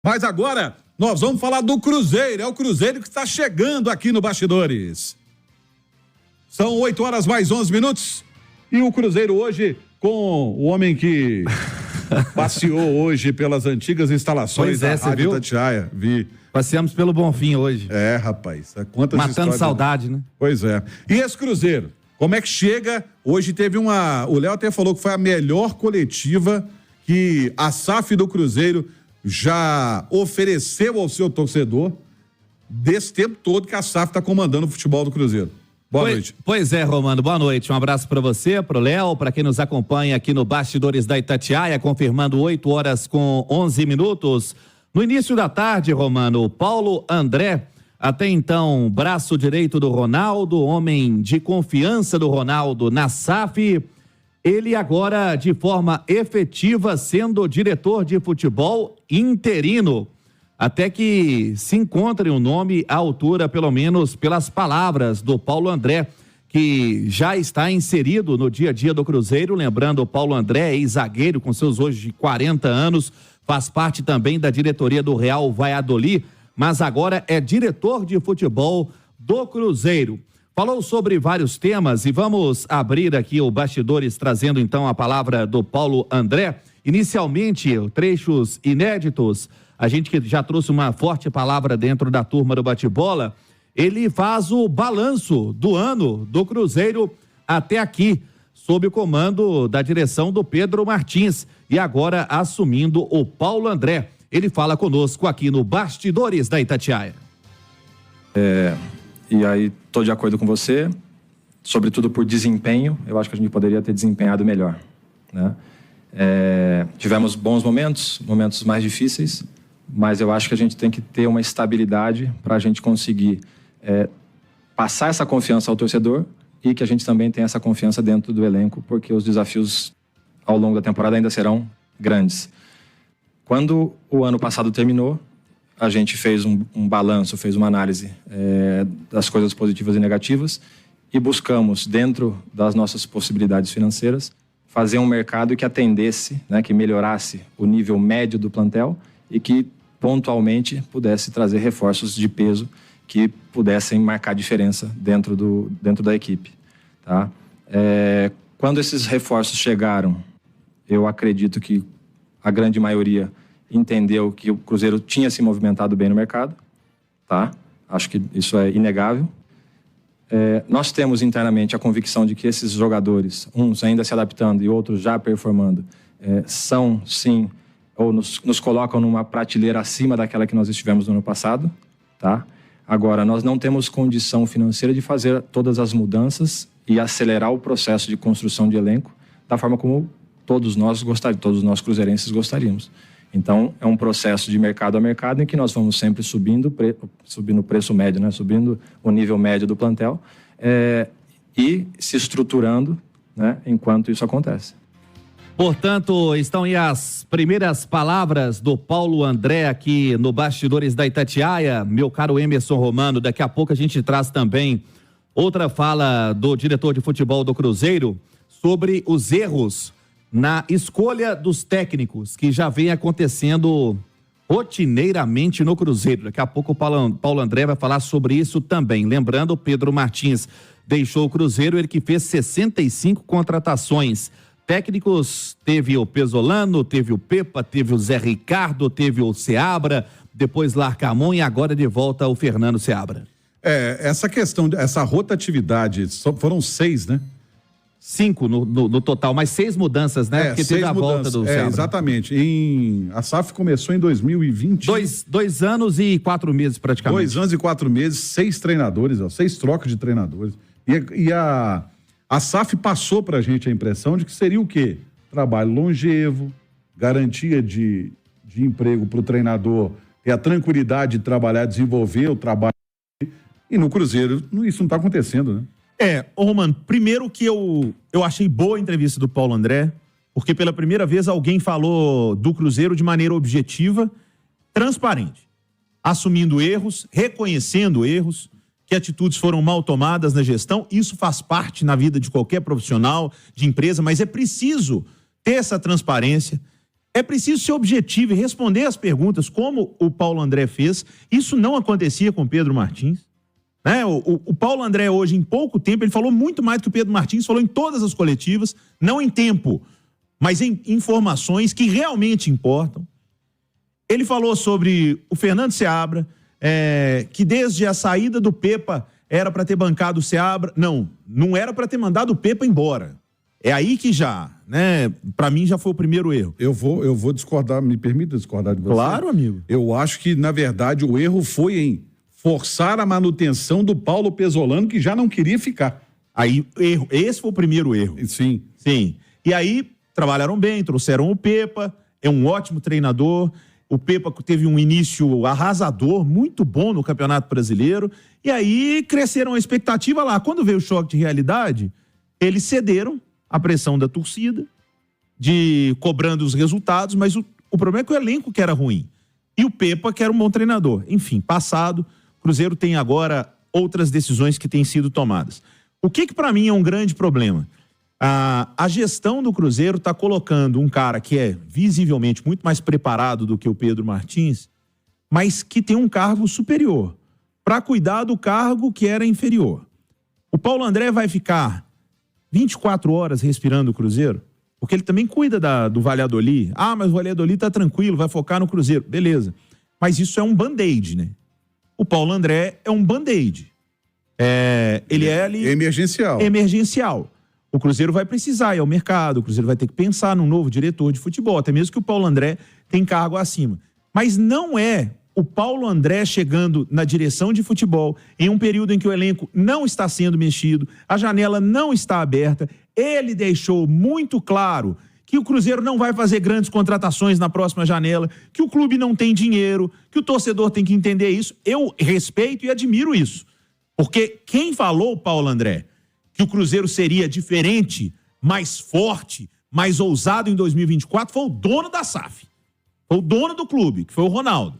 Mas agora nós vamos falar do Cruzeiro. É o Cruzeiro que está chegando aqui no Bastidores. São 8h mais 11 minutos. E o Cruzeiro hoje com o homem que passeou hoje pelas antigas instalações da Rádio Itatiaia. Vi. Passeamos pelo Bonfim hoje. É, rapaz. Quantas Matando saudade, né? Pois é. E esse Cruzeiro? Como é que chega? Hoje teve uma... O Léo até falou que foi a melhor coletiva que a SAF do Cruzeiro já ofereceu ao seu torcedor desse tempo todo que a SAF está comandando o futebol do Cruzeiro. Boa noite. Pois é, Romano, boa noite. Um abraço para você, para o Léo, para quem nos acompanha aqui no Bastidores da Itatiaia, confirmando 8h com 11 minutos. No início da tarde, Romano, Paulo André, até então braço direito do Ronaldo, homem de confiança do Ronaldo na SAF, ele agora de forma efetiva sendo diretor de futebol interino, até que se encontre um nome à altura, pelo menos pelas palavras do Paulo André, que já está inserido no dia a dia do Cruzeiro. Lembrando, o Paulo André, ex-zagueiro com seus hoje 40 anos, faz parte também da diretoria do Real Valladolid, mas agora é diretor de futebol do Cruzeiro. Falou sobre vários temas e vamos abrir aqui o Bastidores trazendo então a palavra do Paulo André. Inicialmente, trechos inéditos, a gente que já trouxe uma forte palavra dentro da turma do bate-bola, ele faz o balanço do ano do Cruzeiro até aqui, sob o comando da direção do Pedro Martins e agora assumindo o Paulo André. Ele fala conosco aqui no Bastidores da Itatiaia. E aí, estou de acordo com você, sobretudo por desempenho, eu acho que a gente poderia ter desempenhado melhor, né? Tivemos bons momentos mais difíceis, mas eu acho que a gente tem que ter uma estabilidade para a gente conseguir passar essa confiança ao torcedor e que a gente também tenha essa confiança dentro do elenco, porque os desafios ao longo da temporada ainda serão grandes. Quando o ano passado terminou, a gente fez um balanço, fez uma análise das coisas positivas e negativas e buscamos, dentro das nossas possibilidades financeiras, fazer um mercado que atendesse, né, que melhorasse o nível médio do plantel e que pontualmente pudesse trazer reforços de peso que pudessem marcar diferença dentro da equipe, tá? Quando esses reforços chegaram, eu acredito que a grande maioria entendeu que o Cruzeiro tinha se movimentado bem no mercado, tá? Acho que isso é inegável. Nós temos internamente a convicção de que esses jogadores, uns ainda se adaptando e outros já performando, são sim, ou nos colocam numa prateleira acima daquela que nós estivemos no ano passado, tá? Agora, nós não temos condição financeira de fazer todas as mudanças e acelerar o processo de construção de elenco da forma como todos nós cruzeirenses gostaríamos. Então, é um processo de mercado a mercado em que nós vamos sempre subindo o preço médio, né? Subindo o nível médio do plantel e se estruturando, né? Enquanto isso acontece. Portanto, estão aí as primeiras palavras do Paulo André aqui no Bastidores da Itatiaia. Meu caro Emerson Romano, daqui a pouco a gente traz também outra fala do diretor de futebol do Cruzeiro sobre os erros na escolha dos técnicos, que já vem acontecendo rotineiramente no Cruzeiro. Daqui a pouco o Paulo André vai falar sobre isso também. Lembrando, o Pedro Martins deixou o Cruzeiro, ele que fez 65 contratações. Técnicos, teve o Pesolano, teve o Pepa, teve o Zé Ricardo, teve o Seabra, depois Larcamon e agora de volta o Fernando Seabra. Essa questão, essa rotatividade, foram 6, né? 5 no total, mas 6 mudanças, né? Porque teve a volta do Seabra. Exatamente. A SAF começou em 2020. 2 anos e 4 meses praticamente. 2 anos e 4 meses, 6 treinadores, 6 trocas de treinadores. E a SAF passou pra gente a impressão de que seria o quê? Trabalho longevo, garantia de emprego pro treinador, ter a tranquilidade de trabalhar, desenvolver o trabalho. E no Cruzeiro, isso não tá acontecendo, né? Romano, primeiro que eu achei boa a entrevista do Paulo André, porque pela primeira vez alguém falou do Cruzeiro de maneira objetiva, transparente, assumindo erros, reconhecendo erros, que atitudes foram mal tomadas na gestão. Isso faz parte na vida de qualquer profissional, de empresa, mas é preciso ter essa transparência. É preciso ser objetivo e responder as perguntas como o Paulo André fez. Isso não acontecia com o Pedro Martins. Né? O Paulo André hoje, em pouco tempo, ele falou muito mais do que o Pedro Martins, falou em todas as coletivas, não em tempo, mas em informações que realmente importam. Ele falou sobre o Fernando Seabra, que desde a saída do Pepa era para ter bancado o Seabra. Não era para ter mandado o Pepa embora. É aí que já, né? Para mim já foi o primeiro erro. Eu vou discordar, me permita discordar de você? Claro, amigo. Eu acho que, na verdade, o erro foi em forçar a manutenção do Paulo Pesolano, que já não queria ficar. Aí, erro. Esse foi o primeiro erro. Sim. Sim. E aí, trabalharam bem, trouxeram o Pepa, é um ótimo treinador. O Pepa teve um início arrasador, muito bom no Campeonato Brasileiro. E aí, cresceram a expectativa lá. Quando veio o choque de realidade, eles cederam a pressão da torcida, cobrando os resultados, mas o problema é que o elenco que era ruim. E o Pepa, que era um bom treinador. Enfim, passado, o Cruzeiro tem agora outras decisões que têm sido tomadas. O que para mim é um grande problema? A gestão do Cruzeiro está colocando um cara que é visivelmente muito mais preparado do que o Pedro Martins, mas que tem um cargo superior, para cuidar do cargo que era inferior. O Paulo André vai ficar 24 horas respirando o Cruzeiro, porque ele também cuida do Valladolid. Ah, mas o Valladolid tá tranquilo, vai focar no Cruzeiro. Beleza. Mas isso é um band-aid, né? O Paulo André é um band-aid. Ele é ali... Emergencial. Emergencial. O Cruzeiro vai precisar ir ao mercado, o Cruzeiro vai ter que pensar num novo diretor de futebol, até mesmo que o Paulo André tem cargo acima. Mas não é o Paulo André chegando na direção de futebol em um período em que o elenco não está sendo mexido, a janela não está aberta. Ele deixou muito claro que o Cruzeiro não vai fazer grandes contratações na próxima janela, que o clube não tem dinheiro, que o torcedor tem que entender isso. Eu respeito e admiro isso. Porque quem falou, Paulo André, que o Cruzeiro seria diferente, mais forte, mais ousado em 2024, foi o dono da SAF. Foi o dono do clube, que foi o Ronaldo.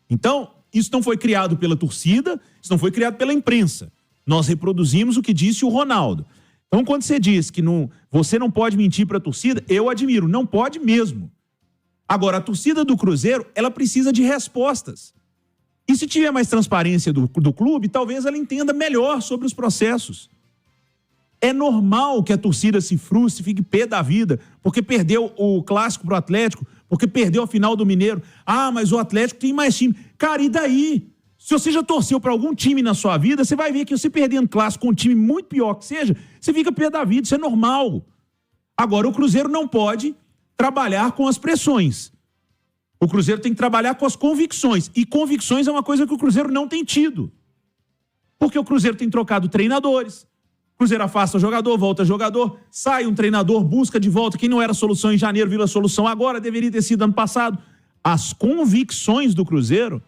Então, isso não foi criado pela torcida, isso não foi criado pela imprensa. Nós reproduzimos o que disse o Ronaldo. Então, quando você diz que você não pode mentir para a torcida, eu admiro, não pode mesmo. Agora, a torcida do Cruzeiro, ela precisa de respostas. E se tiver mais transparência do clube, talvez ela entenda melhor sobre os processos. É normal que a torcida se frustre, fique pé da vida, porque perdeu o clássico pro Atlético, porque perdeu a final do Mineiro. Ah, mas o Atlético tem mais time. Cara, e daí? Se você já torceu para algum time na sua vida, você vai ver que você perdendo clássico com um time muito pior que seja, você fica pé da vida, isso é normal. Agora, o Cruzeiro não pode trabalhar com as pressões. O Cruzeiro tem que trabalhar com as convicções. E convicções é uma coisa que o Cruzeiro não tem tido. Porque o Cruzeiro tem trocado treinadores, o Cruzeiro afasta jogador, volta jogador, sai um treinador, busca de volta. Quem não era solução em janeiro vira solução agora, deveria ter sido ano passado. As convicções do Cruzeiro,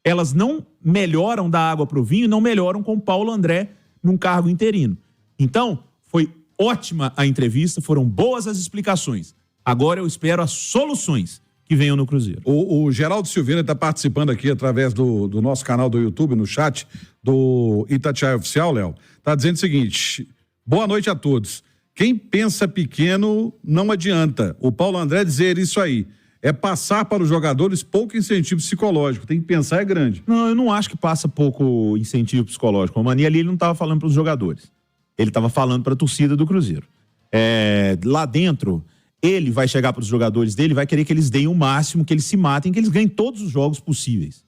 elas não melhoram da água para o vinho, não melhoram com o Paulo André num cargo interino. Então, foi ótima a entrevista, foram boas as explicações. Agora eu espero as soluções que venham no Cruzeiro. O Geraldo Silveira está participando aqui através do nosso canal do YouTube, no chat do Itatiaia Oficial, Léo. Está dizendo o seguinte: boa noite a todos. Quem pensa pequeno não adianta. O Paulo André dizer isso aí. É passar para os jogadores pouco incentivo psicológico. Tem que pensar é grande. Não, eu não acho que passa pouco incentivo psicológico. O Mani ali ele não estava falando para os jogadores. Ele estava falando para a torcida do Cruzeiro. Lá dentro, ele vai chegar para os jogadores dele, vai querer que eles deem o máximo, que eles se matem, que eles ganhem todos os jogos possíveis.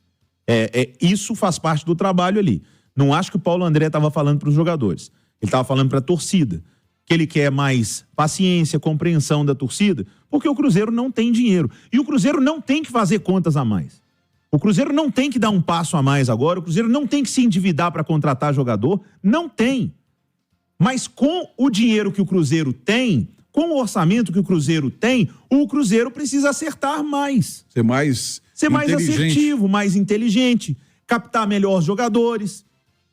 Isso faz parte do trabalho ali. Não acho que o Paulo André estava falando para os jogadores. Ele estava falando para a torcida. Que ele quer mais paciência, compreensão da torcida, porque o Cruzeiro não tem dinheiro. E o Cruzeiro não tem que fazer contas a mais. O Cruzeiro não tem que dar um passo a mais agora, o Cruzeiro não tem que se endividar para contratar jogador, não tem. Mas com o dinheiro que o Cruzeiro tem, com o orçamento que o Cruzeiro tem, o Cruzeiro precisa acertar mais. Ser mais assertivo, mais inteligente, captar melhor jogadores,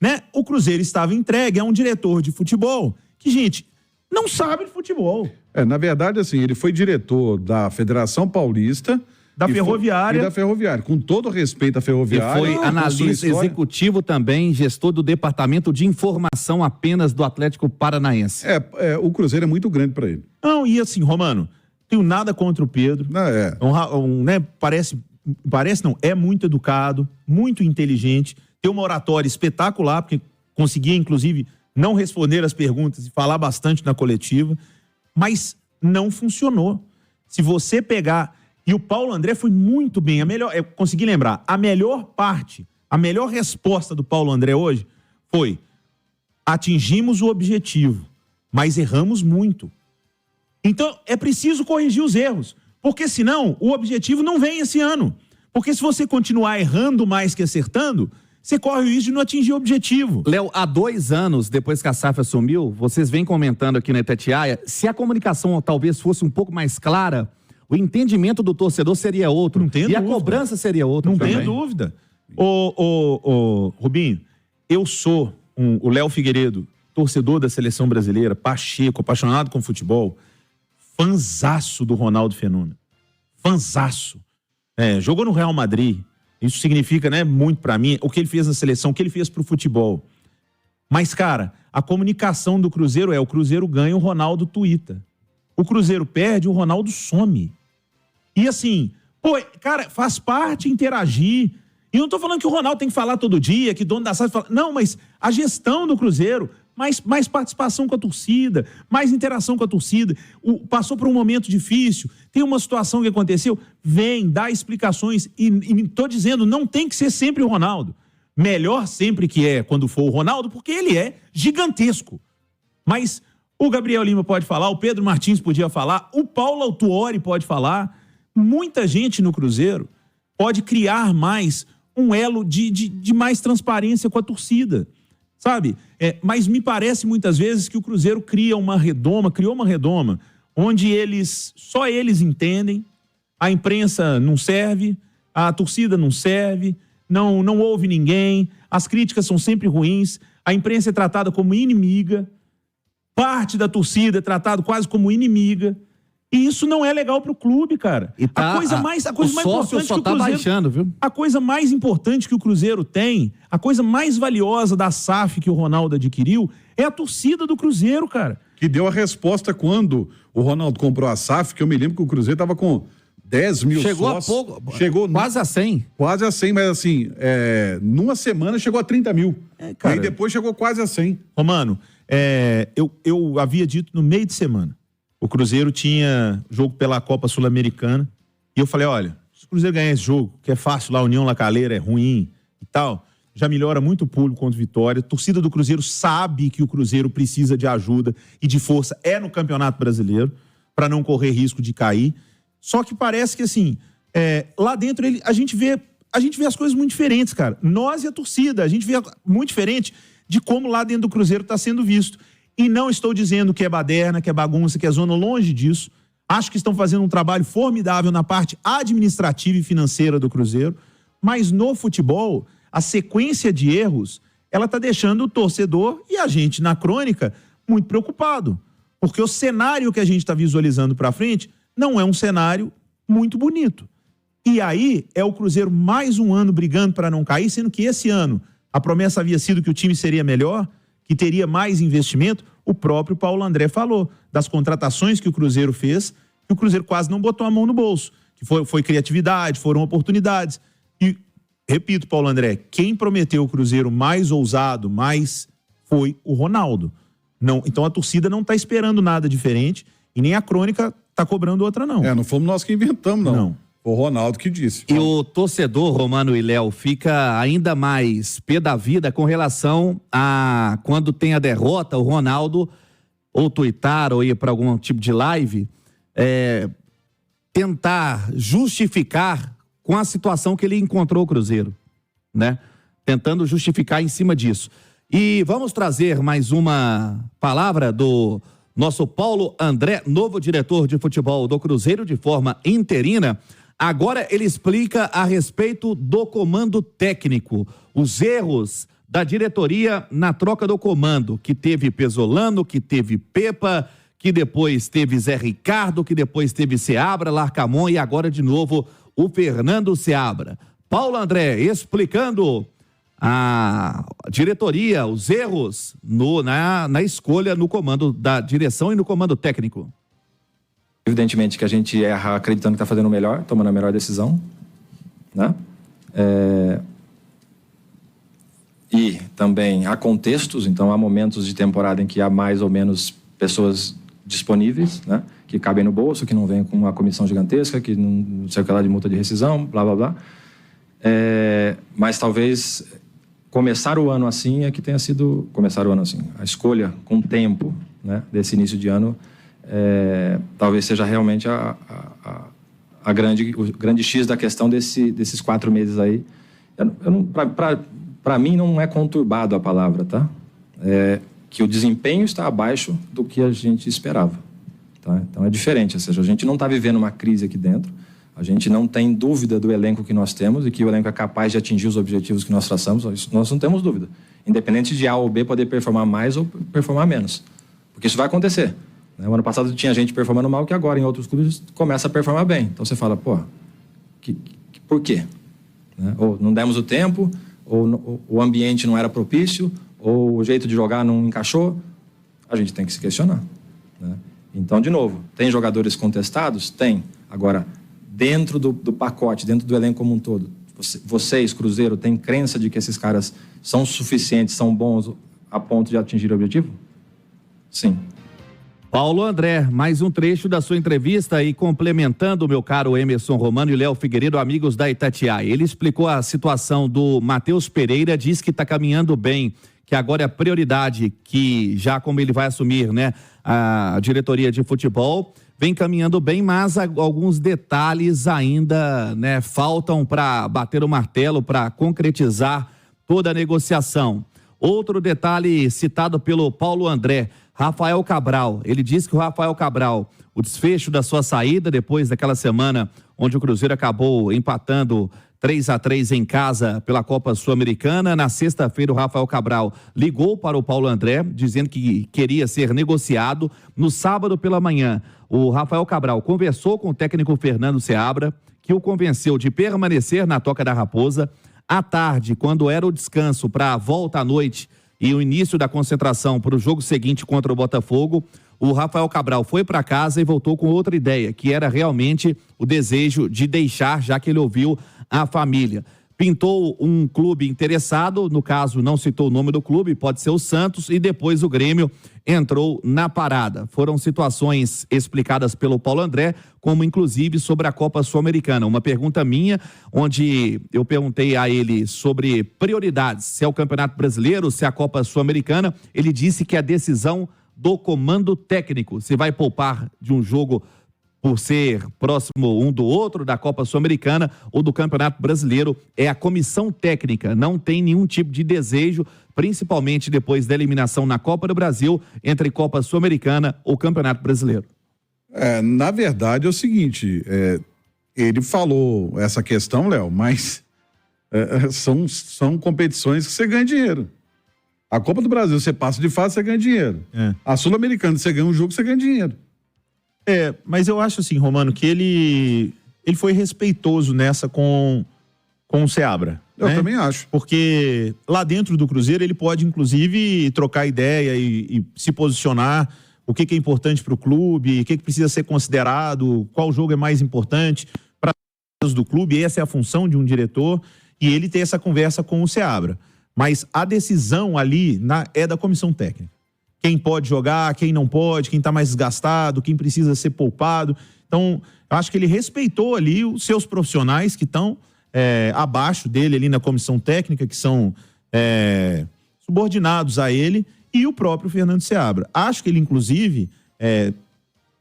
né? O Cruzeiro estava entregue a um diretor de futebol que, gente, não sabe de futebol. Na verdade, assim, ele foi diretor da Federação Paulista... Da Ferroviária. E da Ferroviária. Com todo respeito à Ferroviária... E foi analista executivo também, gestor do Departamento de Informação apenas do Atlético Paranaense. O Cruzeiro é muito grande para ele. Não, e assim, Romano, tenho nada contra o Pedro. Não, é. Né, parece não, é muito educado, muito inteligente, tem uma oratória espetacular, porque conseguia, inclusive, não responder as perguntas e falar bastante na coletiva, mas não funcionou. Se você pegar... E o Paulo André foi muito bem. Eu consegui lembrar, a melhor resposta do Paulo André hoje foi: atingimos o objetivo, mas erramos muito. Então, é preciso corrigir os erros, porque senão o objetivo não vem esse ano. Porque se você continuar errando mais que acertando, você corre o risco de não atingir o objetivo. Léo, há 2 anos, depois que a SAF assumiu, vocês vêm comentando aqui na Itatiaia, se a comunicação talvez fosse um pouco mais clara, o entendimento do torcedor seria outro. Não tem dúvida. A cobrança seria outra. Não também. tenho dúvida. Rubinho, eu sou o Léo Figueiredo, torcedor da seleção brasileira, Pacheco, apaixonado com futebol, fanzaço do Ronaldo Fenômeno. Fanzaço. Jogou no Real Madrid. Isso significa, né, muito pra mim, o que ele fez na seleção, o que ele fez pro futebol. Mas, cara, a comunicação do Cruzeiro o Cruzeiro ganha, o Ronaldo tuita. O Cruzeiro perde, o Ronaldo some. E assim, cara, faz parte interagir. E eu não tô falando que o Ronaldo tem que falar todo dia, que o dono da SAF fala... Não, mas a gestão do Cruzeiro, mais participação com a torcida, mais interação com a torcida. Passou por um momento difícil, tem uma situação que aconteceu, vem, dá explicações. E tô dizendo, não tem que ser sempre o Ronaldo. Melhor sempre que é quando for o Ronaldo, porque ele é gigantesco. Mas o Gabriel Lima pode falar, o Pedro Martins podia falar, o Paulo Autuori pode falar. Muita gente no Cruzeiro pode criar mais um elo de mais transparência com a torcida, sabe? Mas me parece muitas vezes que o Cruzeiro criou uma redoma, onde só eles entendem, a imprensa não serve, a torcida não serve, não ouve ninguém, as críticas são sempre ruins, a imprensa é tratada como inimiga, parte da torcida é tratada quase como inimiga. E isso não é legal pro clube, cara. A coisa mais importante que o Cruzeiro, baixando, viu? A coisa mais importante que o Cruzeiro tem, a coisa mais valiosa da SAF que o Ronaldo adquiriu, é a torcida do Cruzeiro, cara. Que deu a resposta quando o Ronaldo comprou a SAF, que eu me lembro que o Cruzeiro tava com 10 mil chegou sócios. a pouco, chegou quase a 100. Quase a 100, mas assim, numa semana chegou a 30 mil. Cara, e aí depois chegou quase a 100. Romano, eu havia dito no meio de semana, o Cruzeiro tinha jogo pela Copa Sul-Americana, e eu falei, olha, se o Cruzeiro ganhar esse jogo, que é fácil lá, União La Calera é ruim e tal, já melhora muito o público contra o Vitória. A torcida do Cruzeiro sabe que o Cruzeiro precisa de ajuda e de força no Campeonato Brasileiro, para não correr risco de cair. Só que parece que, assim, lá dentro a gente vê as coisas muito diferentes, cara. Nós e a torcida, a gente vê muito diferente de como lá dentro do Cruzeiro está sendo visto. E não estou dizendo que é baderna, que é bagunça, que é zona, longe disso. Acho que estão fazendo um trabalho formidável na parte administrativa e financeira do Cruzeiro. Mas no futebol, a sequência de erros, ela está deixando o torcedor e a gente na crônica muito preocupado. Porque o cenário que a gente está visualizando para frente não é um cenário muito bonito. E aí é o Cruzeiro mais um ano brigando para não cair, sendo que esse ano a promessa havia sido que o time seria melhor, que teria mais investimento. O próprio Paulo André falou das contratações que o Cruzeiro fez, que o Cruzeiro quase não botou a mão no bolso, que foi criatividade, foram oportunidades. E, repito, Paulo André, quem prometeu o Cruzeiro mais ousado, foi o Ronaldo. Não, então a torcida não está esperando nada diferente e nem a crônica está cobrando outra, não. Não fomos nós que inventamos, não. Não. Foi o Ronaldo que disse. E o torcedor, Romano e Léo, fica ainda mais pé da vida com relação a quando tem a derrota, o Ronaldo ou tuitar ou ir para algum tipo de live, tentar justificar com a situação que ele encontrou o Cruzeiro, né? Tentando justificar em cima disso. E vamos trazer mais uma palavra do nosso Paulo André, novo diretor de futebol do Cruzeiro de forma interina. Agora ele explica a respeito do comando técnico, os erros da diretoria na troca do comando, que teve Pesolano, que teve Pepa, que depois teve Zé Ricardo, que depois teve Seabra, Larcamon e agora de novo o Fernando Seabra. Paulo André explicando a diretoria, os erros na escolha, no comando da direção e no comando técnico. Evidentemente que a gente erra acreditando que está fazendo o melhor, tomando a melhor decisão, né? E também há contextos, então há momentos de temporada em que há mais ou menos pessoas disponíveis, né? Que cabem no bolso, que não vêm com uma comissão gigantesca, que não sei o que lá de multa de rescisão, blá, blá, blá. Mas talvez começar o ano assim é que tenha sido... Começar o ano assim, a escolha com tempo, né, desse início de ano, talvez seja realmente o grande X da questão desses 4 meses aí. Para mim não é conturbado a palavra, tá? Que o desempenho está abaixo do que a gente esperava, tá? Então é diferente, ou seja, a gente não está vivendo uma crise aqui dentro, a gente não tem dúvida do elenco que nós temos e que o elenco é capaz de atingir os objetivos que nós traçamos, nós não temos dúvida. Independente de A ou B poder performar mais ou performar menos, porque isso vai acontecer. O ano passado tinha gente performando mal que agora em outros clubes começa a performar bem. Então você fala, pô, por quê? Ou não demos o tempo, ou o ambiente não era propício, ou o jeito de jogar não encaixou. A gente tem que se questionar, né? Então, de novo, tem jogadores contestados? Tem. Agora, dentro do pacote, dentro do elenco como um todo, vocês, Cruzeiro, têm crença de que esses caras são suficientes, são bons a ponto de atingir o objetivo? Sim. Paulo André, mais um trecho da sua entrevista e complementando o meu caro Emerson Romano e Léo Figueiredo, amigos da Itatiaia. Ele explicou a situação do Matheus Pereira, diz que está caminhando bem, que agora é a prioridade, que já como ele vai assumir, né, a diretoria de futebol, vem caminhando bem, mas alguns detalhes ainda, né, faltam para bater o martelo, para concretizar toda a negociação. Outro detalhe citado pelo Paulo André, Rafael Cabral. Ele disse que o Rafael Cabral, o desfecho da sua saída depois daquela semana onde o Cruzeiro acabou empatando 3-3 em casa pela Copa Sul-Americana. Na sexta-feira, o Rafael Cabral ligou para o Paulo André, dizendo que queria ser negociado. No sábado pela manhã, o Rafael Cabral conversou com o técnico Fernando Seabra, que o convenceu de permanecer na Toca da Raposa. À tarde, quando era o descanso para a volta à noite e o início da concentração para o jogo seguinte contra o Botafogo, o Rafael Cabral foi para casa e voltou com outra ideia, que era realmente o desejo de deixar, já que ele ouviu a família. Pintou um clube interessado, no caso não citou o nome do clube, pode ser o Santos, e depois o Grêmio entrou na parada. Foram situações explicadas pelo Paulo André, como inclusive sobre a Copa Sul-Americana. Uma pergunta minha, onde eu perguntei a ele sobre prioridades, se é o Campeonato Brasileiro, se é a Copa Sul-Americana. Ele disse que é a decisão do comando técnico, se vai poupar de um jogo por ser próximo um do outro, da Copa Sul-Americana ou do Campeonato Brasileiro. É a comissão técnica, não tem nenhum tipo de desejo, principalmente depois da eliminação na Copa do Brasil, entre Copa Sul-Americana ou Campeonato Brasileiro. Na verdade é o seguinte, ele falou essa questão, Léo, mas são competições que você ganha dinheiro. A Copa do Brasil, você passa de fase, você ganha dinheiro. A Sul-Americana, você ganha um jogo, você ganha dinheiro. Mas eu acho assim, Romano, que ele foi respeitoso nessa com o Seabra. Eu também acho. Porque lá dentro do Cruzeiro ele pode, inclusive, trocar ideia e se posicionar, o que é importante para o clube, o que precisa ser considerado, qual jogo é mais importante para os do clube. Essa é a função de um diretor, e ele ter essa conversa com o Seabra. Mas a decisão ali é da comissão técnica. Quem pode jogar, quem não pode, quem está mais desgastado, quem precisa ser poupado. Então, eu acho que ele respeitou ali os seus profissionais que estão abaixo dele ali na comissão técnica, que são subordinados a ele, e o próprio Fernando Seabra. Acho que ele, inclusive,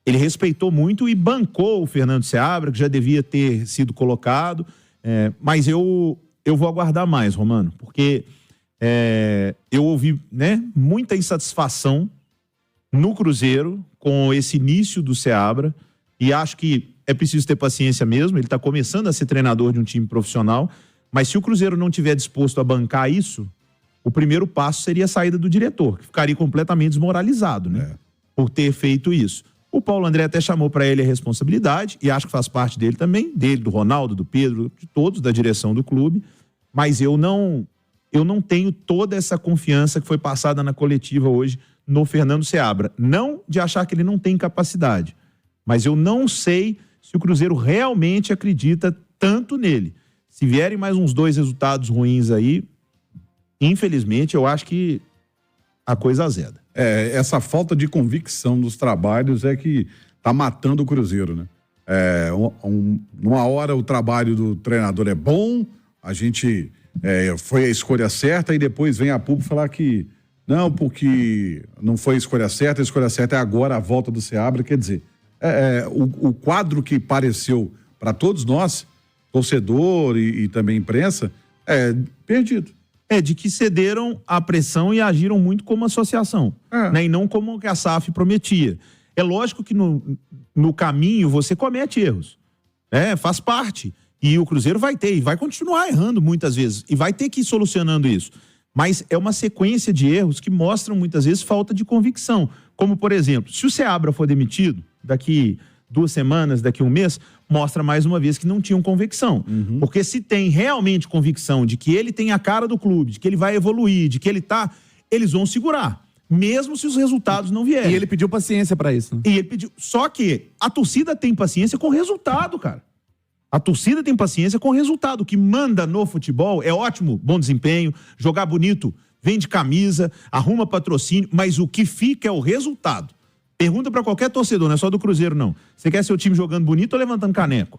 ele respeitou muito e bancou o Fernando Seabra, que já devia ter sido colocado, mas eu vou aguardar mais, Romano, porque eu ouvi, muita insatisfação no Cruzeiro com esse início do Seabra, e acho que é preciso ter paciência mesmo. Ele está começando a ser treinador de um time profissional, mas se o Cruzeiro não tiver disposto a bancar isso, o primeiro passo seria a saída do diretor, que ficaria completamente desmoralizado, por ter feito isso. O Paulo André até chamou para ele a responsabilidade, e acho que faz parte dele também, dele, do Ronaldo, do Pedro, de todos da direção do clube, mas eu não tenho toda essa confiança que foi passada na coletiva hoje no Fernando Seabra. Não de achar que ele não tem capacidade, Mas eu não sei se o Cruzeiro realmente acredita tanto nele. Se vierem mais uns 2 resultados ruins aí, infelizmente, eu acho que a coisa azeda. Essa falta de convicção dos trabalhos é que tá matando o Cruzeiro, né? Numa hora o trabalho do treinador é bom, a gente foi a escolha certa, e depois vem a público falar que não, porque não foi a escolha certa é agora a volta do Seabra. Quer dizer, o quadro que pareceu para todos nós, torcedor e também imprensa, perdido. De que cederam à pressão e agiram muito como associação, né? E não como que a SAF prometia. É lógico que no caminho você comete erros, faz parte. E o Cruzeiro vai ter, e vai continuar errando muitas vezes, e vai ter que ir solucionando isso. Mas é uma sequência de erros que mostram muitas vezes falta de convicção. Como, por exemplo, se o Seabra for demitido daqui 2 semanas, daqui 1 mês, mostra mais uma vez que não tinham convicção. Porque se tem realmente convicção de que ele tem a cara do clube, de que ele vai evoluir, de que eles vão segurar, mesmo se os resultados não vierem. E ele pediu paciência para isso, né? E ele pediu. Só que a torcida tem paciência com resultado, cara. A torcida tem paciência com resultado. O que manda no futebol é ótimo, bom desempenho, jogar bonito, vende camisa, arruma patrocínio, mas o que fica é o resultado. Pergunta para qualquer torcedor, não é só do Cruzeiro, não. Você quer seu time jogando bonito ou levantando caneco?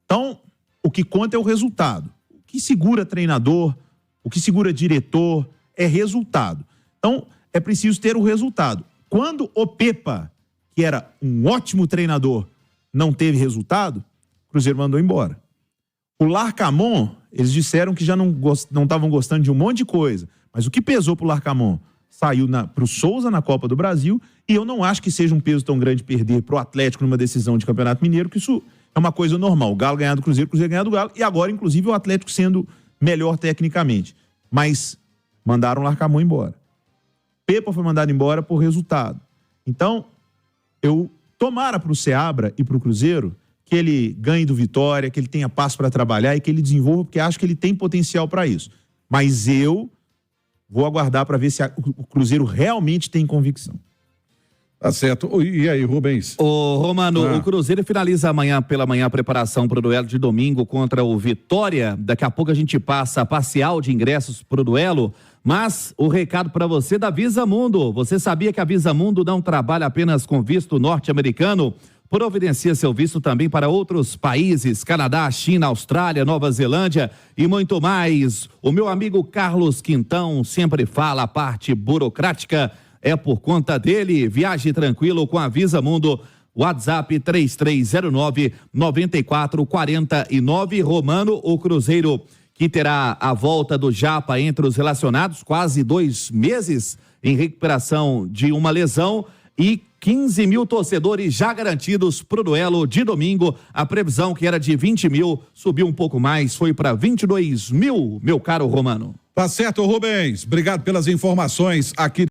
Então, o que conta é o resultado. O que segura treinador, o que segura diretor, é resultado. Então, é preciso ter o resultado. Quando o Pepa, que era um ótimo treinador, não teve resultado, o Cruzeiro mandou embora. O Larcamon, eles disseram que já não estavam gostando de um monte de coisa, mas o que pesou pro Larcamon? Saiu pro Souza na Copa do Brasil, e eu não acho que seja um peso tão grande perder pro Atlético numa decisão de Campeonato Mineiro, que isso é uma coisa normal. O Galo ganhar do Cruzeiro, o Cruzeiro ganhar do Galo, e agora, inclusive, o Atlético sendo melhor tecnicamente. Mas mandaram o Larcamon embora. Pepa foi mandado embora por resultado. Então, eu tomara pro Seabra e pro Cruzeiro que ele ganhe do Vitória, que ele tenha passo para trabalhar e que ele desenvolva, porque acho que ele tem potencial para isso. Mas eu vou aguardar para ver se o Cruzeiro realmente tem convicção. Tá certo. E aí, Rubens? Ô, Romano, o Cruzeiro finaliza amanhã pela manhã a preparação para o duelo de domingo contra o Vitória. Daqui a pouco a gente passa a parcial de ingressos para o duelo. Mas o recado para você da Visa Mundo. Você sabia que a Visa Mundo não trabalha apenas com visto norte-americano? Providencia seu visto também para outros países, Canadá, China, Austrália, Nova Zelândia e muito mais. O meu amigo Carlos Quintão sempre fala, a parte burocrática é por conta dele. Viaje tranquilo com a Visa Mundo. WhatsApp 3309-9449. Romano, o Cruzeiro que terá a volta do Japa entre os relacionados, quase 2 meses em recuperação de uma lesão, e 15 mil torcedores já garantidos para o duelo de domingo. A previsão, que era de 20 mil, subiu um pouco mais, foi para 22 mil, meu caro Romano. Tá certo, Rubens. Obrigado pelas informações aqui.